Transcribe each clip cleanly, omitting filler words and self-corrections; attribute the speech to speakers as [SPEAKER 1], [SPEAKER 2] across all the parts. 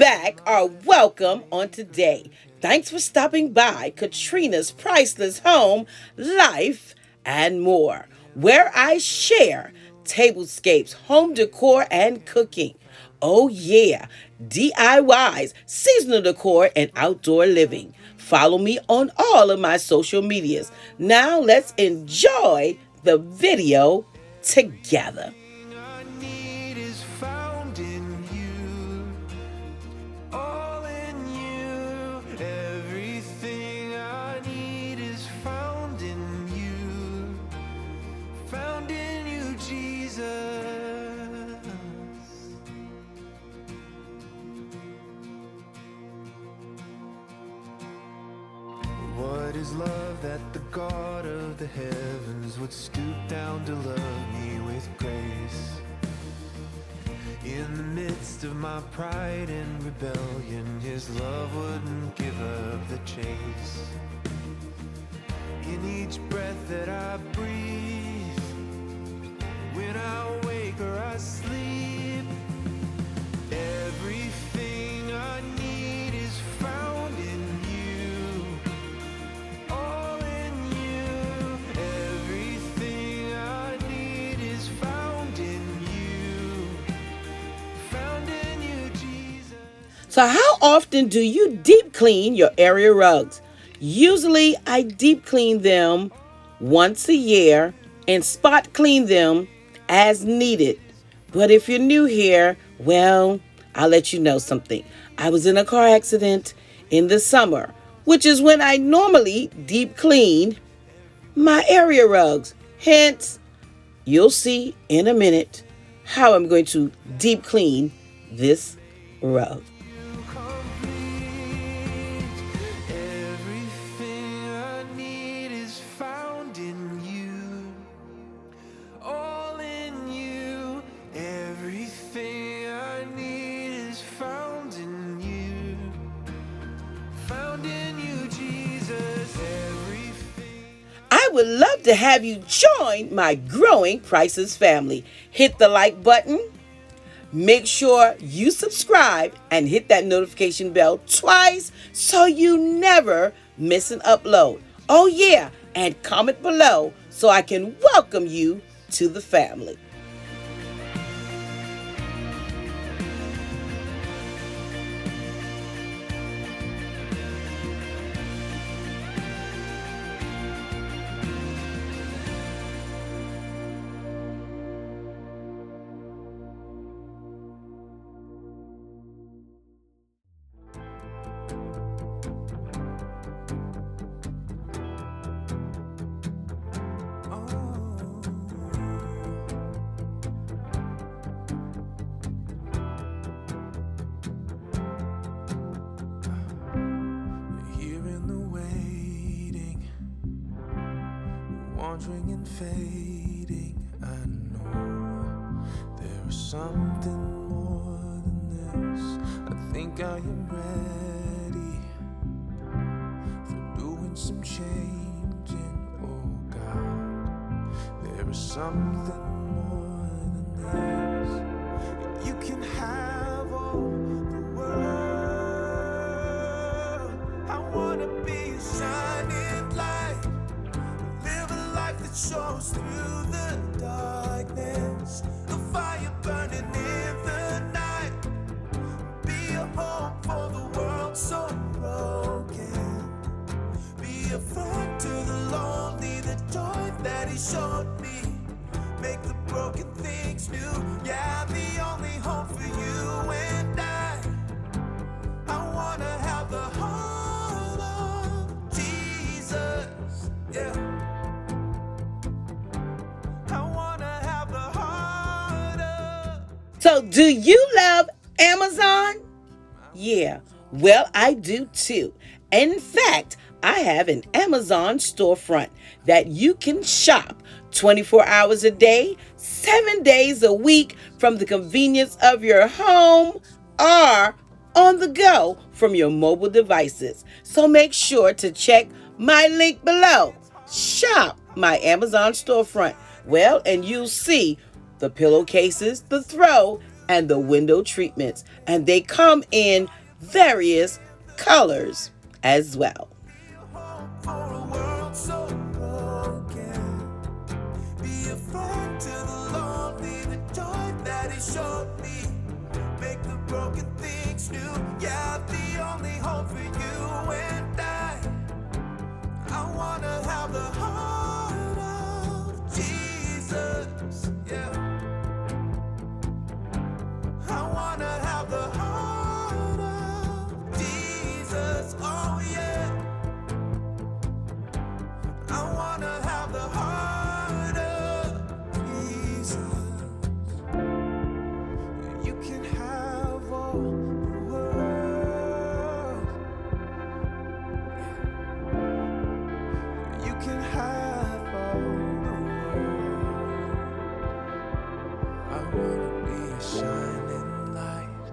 [SPEAKER 1] back or welcome on today. Thanks for stopping by Katrina's Priceless Home, Life, and More, where I share tablescapes, home decor, and cooking. Oh yeah, DIYs, seasonal decor, and outdoor living. Follow me on all of my social medias. Now let's enjoy the video together.
[SPEAKER 2] What is love that the God of the heavens would stoop down to love me with grace? In the midst of my pride and rebellion, His love wouldn't give up the chase. In each breath that I breathe, when I wake or I sleep, everything I need is found in you. All in you. Everything I need is found in you. Found in you, Jesus.
[SPEAKER 1] So how often do you deep clean your area rugs? Usually I deep clean them once a year and spot clean them as needed. But if you're new here, well, I'll let you know something. I was in a car accident in the summer, which is when I normally deep clean my area rugs. Hence, you'll see in a minute how I'm going to deep clean this rug.
[SPEAKER 2] Everything I need is found in you. All in you. Everything I need is found in you. Found in you, Jesus. Everything.
[SPEAKER 1] I would love to have you join my growing Priceless family. Hit the like button. Make sure you subscribe and hit that notification bell twice so you never miss an upload. Oh yeah, and comment below so I can welcome you to the family.
[SPEAKER 2] Wandering and fading, I know there is something more than this. I think I am ready for doing some changing. Oh God, there is something more than this. You can have all the world. I wanna be a shining light, live a life that shows through the darkness, a fire burning in the night, be a home for the world so broken, be a friend to the lonely, the joy that He showed me, make the broken things new. Yeah, the only home for you and I wanna have the heart of Jesus. Yeah,
[SPEAKER 1] So do you love Amazon? Yeah, well, I do too. In fact, I have an Amazon storefront that you can shop 24 hours a day, 7 days a week from the convenience of your home or on the go from your mobile devices. So make sure to check my link below. Shop my Amazon storefront. Well, and you'll see the pillowcases, the throw, and the window treatments, and they come in various colors as well.
[SPEAKER 2] For a world so broken, be a friend to the lonely, the joy that He showed me. Make the broken things new. Yeah, the only hope for you and I wanna have the heart of Jesus. Yeah, I wanna have the heart of Jesus. Oh yeah. I wanna have the heart of Jesus. You can have all the world. You can have all the world. I wanna be a shining light,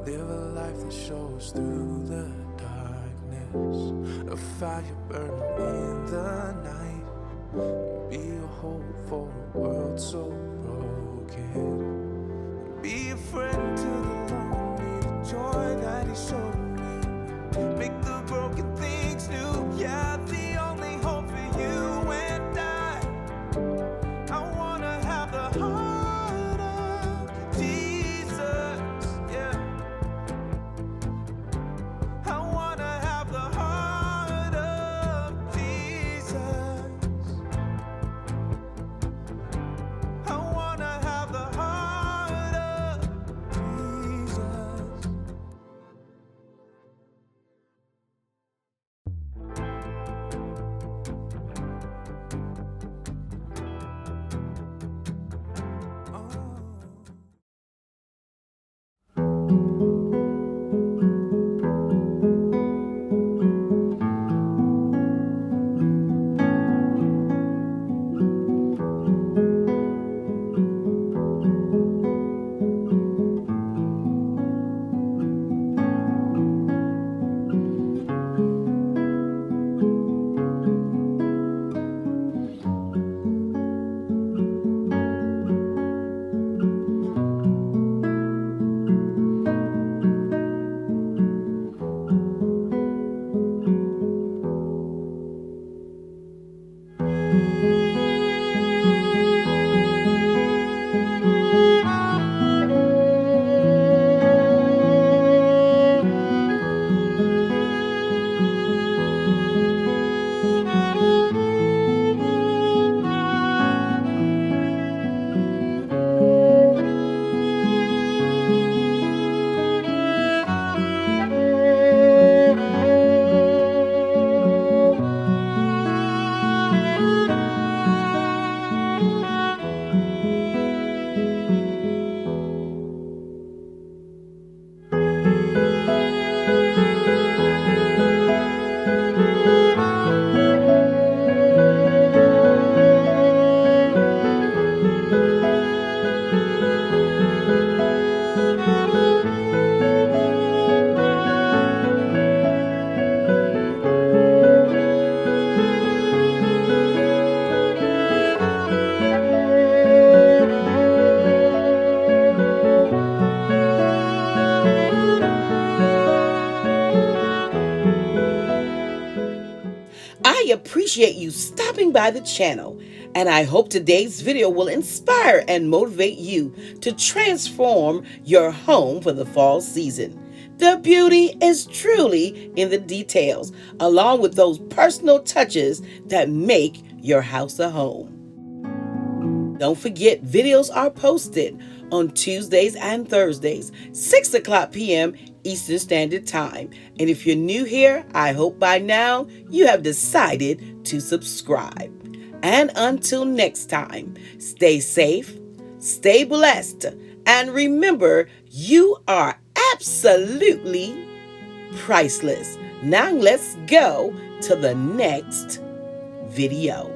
[SPEAKER 2] live a life that shows through the darkness, a fire burning in the night, be a hope for a world so broken, be a friend to the lonely, the joy that He showed me, make the broken things new. Yeah, the only hope for you and I wanna have the heart of Jesus. Yeah, I wanna have the heart of Jesus. I wanna have the heart of Jesus.
[SPEAKER 1] I appreciate you stopping by the channel, and I hope today's video will inspire and motivate you to transform your home for the fall season. The beauty is truly in the details, along with those personal touches that make your house a home. Don't forget, videos are posted on Tuesdays and Thursdays, 6 o'clock p.m. Eastern Standard Time. And if you're new here, I hope by now you have decided to subscribe. And until next time, stay safe, stay blessed, and remember, you are absolutely priceless. Now let's go to the next video.